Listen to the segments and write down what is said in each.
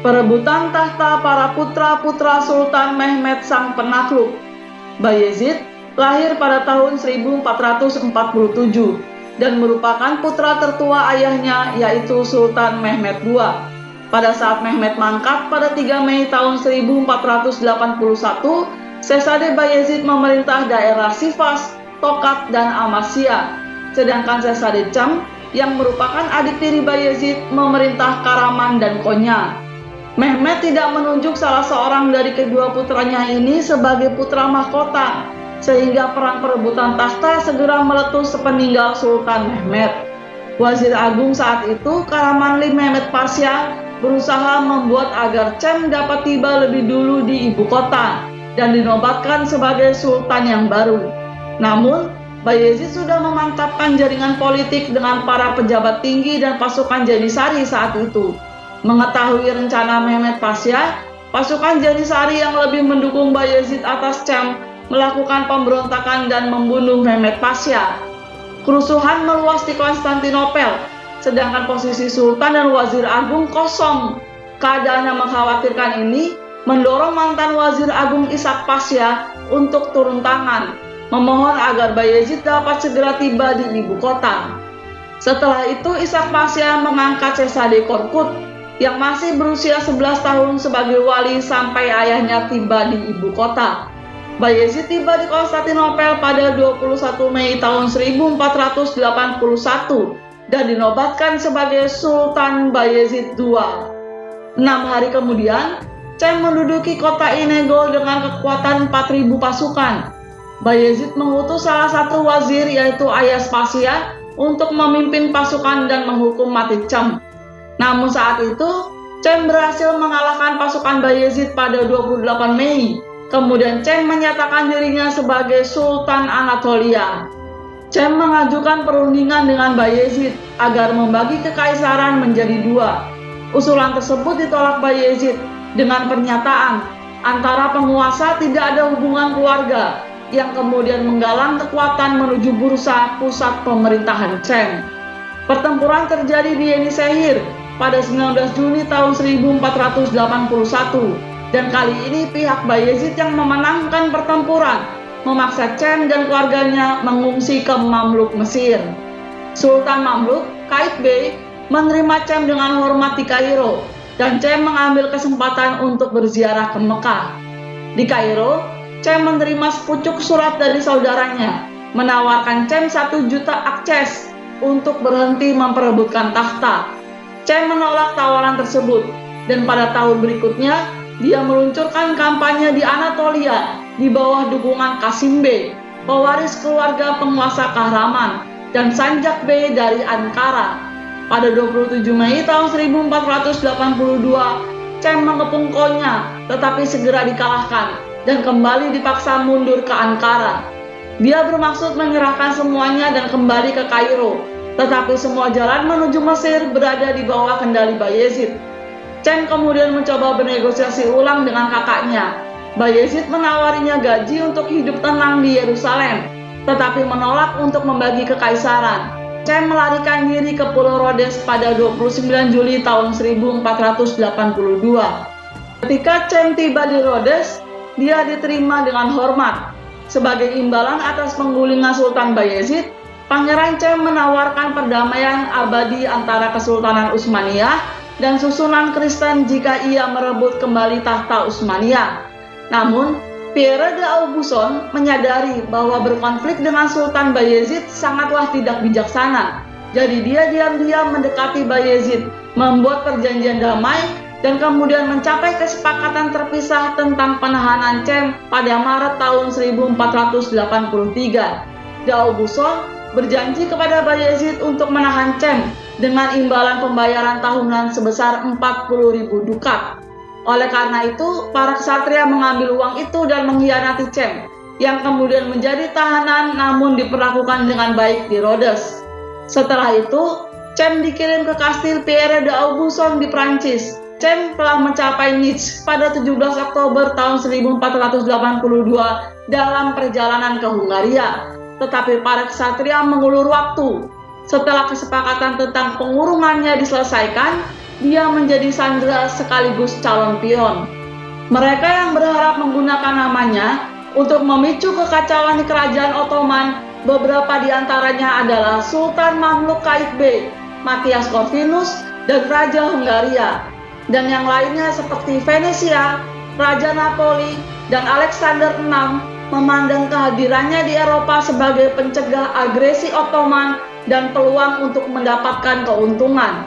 Perebutan tahta para putra-putra Sultan Mehmed sang penakluk. Bayezid lahir pada tahun 1447 dan merupakan putra tertua ayahnya yaitu Sultan Mehmed II. Pada saat Mehmed mangkat pada 3 Mei tahun 1481, Sesade Bayezid memerintah daerah Sivas, Tokat, dan Amasya. Sedangkan Sesade Cham yang merupakan adik tiri Bayezid memerintah Karaman dan Konya. Mehmed tidak menunjuk salah seorang dari kedua putranya ini sebagai putra mahkota, sehingga perang perebutan takhta segera meletus sepeninggal Sultan Mehmed. Wazir Agung saat itu, Karamanli Mehmed Pasha, berusaha membuat agar Cem dapat tiba lebih dulu di ibu kota dan dinobatkan sebagai sultan yang baru. Namun, Bayezid sudah memantapkan jaringan politik dengan para pejabat tinggi dan pasukan Janisari saat itu. Mengetahui rencana Mehmed Pasha, pasukan Janisari yang lebih mendukung Bayezid atas Cem melakukan pemberontakan dan membunuh Mehmed Pasha. Kerusuhan meluas di Konstantinopel, sedangkan posisi Sultan dan Wazir Agung kosong. Keadaan yang mengkhawatirkan ini mendorong mantan Wazir Agung Ishak Pasha untuk turun tangan, memohon agar Bayezid dapat segera tiba di ibu kota. Setelah itu Ishak Pasha mengangkat Sesade Korkut yang masih berusia 11 tahun sebagai wali sampai ayahnya tiba di ibu kota. Bayezid tiba di Konstantinopel pada 21 Mei tahun 1481 dan dinobatkan sebagai Sultan Bayezid II. 6 hari kemudian, Cem menduduki kota Inegol dengan kekuatan 4.000 pasukan. Bayezid mengutus salah satu wazir yaitu Ayas Pasha untuk memimpin pasukan dan menghukum mati Cem. Namun saat itu, Cem berhasil mengalahkan pasukan Bayezid pada 28 Mei. Kemudian Cem menyatakan dirinya sebagai Sultan Anatolia. Cem mengajukan perundingan dengan Bayezid agar membagi kekaisaran menjadi 2. Usulan tersebut ditolak Bayezid dengan pernyataan antara penguasa tidak ada hubungan keluarga, yang kemudian menggalang kekuatan menuju Bursa, pusat pemerintahan Cem. Pertempuran terjadi di Yenisehir pada 19 Juni tahun 1481 dan kali ini pihak Bayezid yang memenangkan pertempuran, memaksa Cem dan keluarganya mengungsi ke Mamluk Mesir. Sultan Mamluk, Qaid Bey, menerima Cem dengan hormat di Kairo dan Cem mengambil kesempatan untuk berziarah ke Mekah. Di Kairo, Cem menerima sepucuk surat dari saudaranya menawarkan Cem 1 juta akces untuk berhenti memperebutkan takhta. Cem menolak tawaran tersebut dan pada tahun berikutnya dia meluncurkan kampanye di Anatolia di bawah dukungan Kasim Bey, pewaris keluarga penguasa Kahraman, dan Sanjak Bey dari Ankara. Pada 27 Mei tahun 1482, Cem mengepung Konya tetapi segera dikalahkan dan kembali dipaksa mundur ke Ankara. Dia bermaksud menyerahkan semuanya dan kembali ke Kairo, tetapi semua jalan menuju Mesir berada di bawah kendali Bayezid. Cem kemudian mencoba bernegosiasi ulang dengan kakaknya. Bayezid menawarinya gaji untuk hidup tenang di Yerusalem, tetapi menolak untuk membagi kekaisaran. Cem melarikan diri ke Pulau Rhodes pada 29 Juli tahun 1482. Ketika Cem tiba di Rhodes, dia diterima dengan hormat. Sebagai imbalan atas penggulingan Sultan Bayezid, Pangeran Cem menawarkan perdamaian abadi antara Kesultanan Utsmaniyah dan susunan Kristen jika ia merebut kembali tahta Utsmaniyah. Namun, Pierre de Aubusson menyadari bahwa berkonflik dengan Sultan Bayezid sangatlah tidak bijaksana. Jadi dia diam-diam mendekati Bayezid, membuat perjanjian damai, dan kemudian mencapai kesepakatan terpisah tentang penahanan Cem pada Maret tahun 1483. De Aubusson berjanji kepada Bayezid untuk menahan Cem dengan imbalan pembayaran tahunan sebesar 40.000 dukat. Oleh karena itu, para ksatria mengambil uang itu dan mengkhianati Cem, yang kemudian menjadi tahanan namun diperlakukan dengan baik di Rhodes. Setelah itu, Cem dikirim ke kastil Pierre de Aubusson di Prancis. Cem telah mencapai Nice pada 17 Oktober tahun 1482 dalam perjalanan ke Hungaria. Tetapi para ksatria mengulur waktu. Setelah kesepakatan tentang pengurungannya diselesaikan, dia menjadi sandera sekaligus calon pion. Mereka yang berharap menggunakan namanya untuk memicu kekacauan di kerajaan Ottoman, beberapa di antaranya adalah Sultan Mamluk Qaib Bey, Matthias Corvinus, dan Raja Hungaria. Dan yang lainnya seperti Venesia, Raja Napoli, dan Alexander VI memandang kehadirannya di Eropa sebagai pencegah agresi Ottoman dan peluang untuk mendapatkan keuntungan.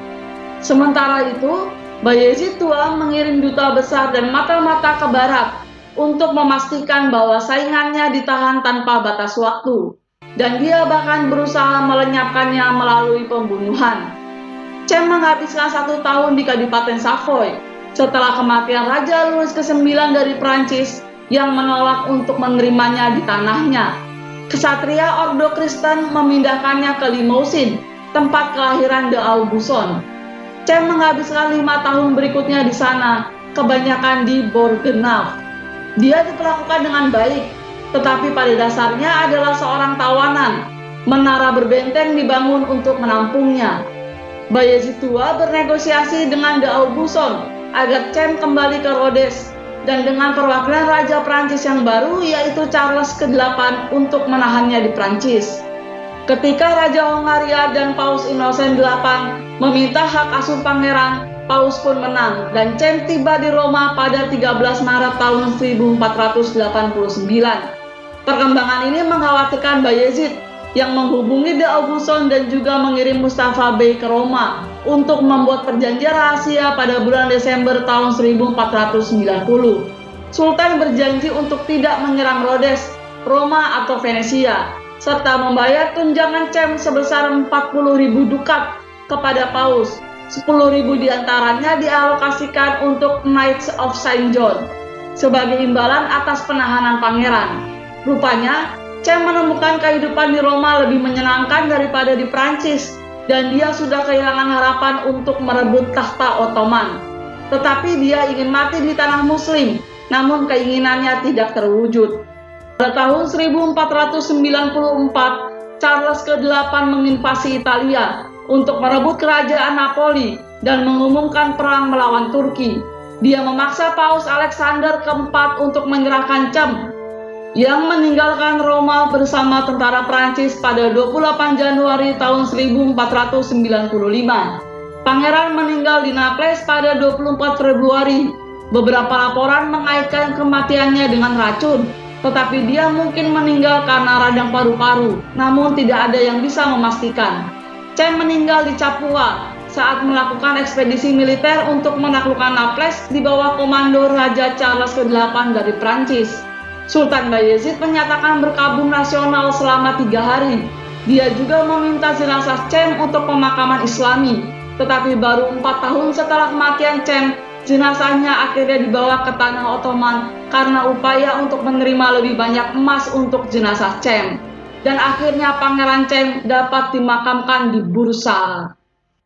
Sementara itu, Bayezid II mengirim duta besar dan mata-mata ke barat untuk memastikan bahwa saingannya ditahan tanpa batas waktu, dan dia bahkan berusaha melenyapkannya melalui pembunuhan. Cem menghabiskan 1 tahun di Kadipaten Savoy setelah kematian Raja Louis ke-9 dari Prancis yang menolak untuk menerimanya di tanahnya. Kesatria Ordo Kristen memindahkannya ke Limousin, tempat kelahiran de Aubusson. Cem menghabiskan 5 tahun berikutnya di sana, kebanyakan di Borgenau. Dia diperlakukan dengan baik, tetapi pada dasarnya adalah seorang tawanan. Menara berbenteng dibangun untuk menampungnya. Bayezid II bernegosiasi dengan de Aubusson agar Cem kembali ke Rhodes, dan dengan perwakilan Raja Prancis yang baru yaitu Charles ke-8 untuk menahannya di Prancis. Ketika Raja Hongaria dan Paus Innocent VIII meminta hak asuh pangeran, Paus pun menang dan Cem tiba di Roma pada 13 Maret tahun 1489. Perkembangan ini mengkhawatirkan Bayezid yang menghubungi de Aubusson dan juga mengirim Mustafa Bey ke Roma untuk membuat perjanjian rahasia pada bulan Desember tahun 1490. Sultan berjanji untuk tidak menyerang Rhodes, Roma atau Venesia, serta membayar tunjangan Cem sebesar 40.000 dukat kepada Paus. 10.000 diantaranya dialokasikan untuk Knights of Saint John sebagai imbalan atas penahanan pangeran. Rupanya, Cem menemukan kehidupan di Roma lebih menyenangkan daripada di Prancis, dan dia sudah kehilangan harapan untuk merebut tahta Ottoman. Tetapi dia ingin mati di tanah Muslim, namun keinginannya tidak terwujud. Pada tahun 1494, Charles ke-8 menginvasi Italia untuk merebut kerajaan Napoli dan mengumumkan perang melawan Turki. Dia memaksa Paus Alexander ke-4 untuk menyerahkan Cem, yang meninggalkan Roma bersama tentara Prancis pada 28 Januari tahun 1495. Pangeran meninggal di Naples pada 24 Februari. Beberapa laporan mengaitkan kematiannya dengan racun, tetapi dia mungkin meninggal karena radang paru-paru, namun tidak ada yang bisa memastikan. Cem meninggal di Capua saat melakukan ekspedisi militer untuk menaklukkan Naples di bawah komando Raja Charles ke-8 dari Prancis. Sultan Bayezid menyatakan berkabung nasional selama 3 hari. Dia juga meminta jenazah Cem untuk pemakaman Islami, tetapi baru 4 tahun setelah kematian Cem, jenazahnya akhirnya dibawa ke tanah Ottoman karena upaya untuk menerima lebih banyak emas untuk jenazah Cem. Dan akhirnya Pangeran Cem dapat dimakamkan di Bursa.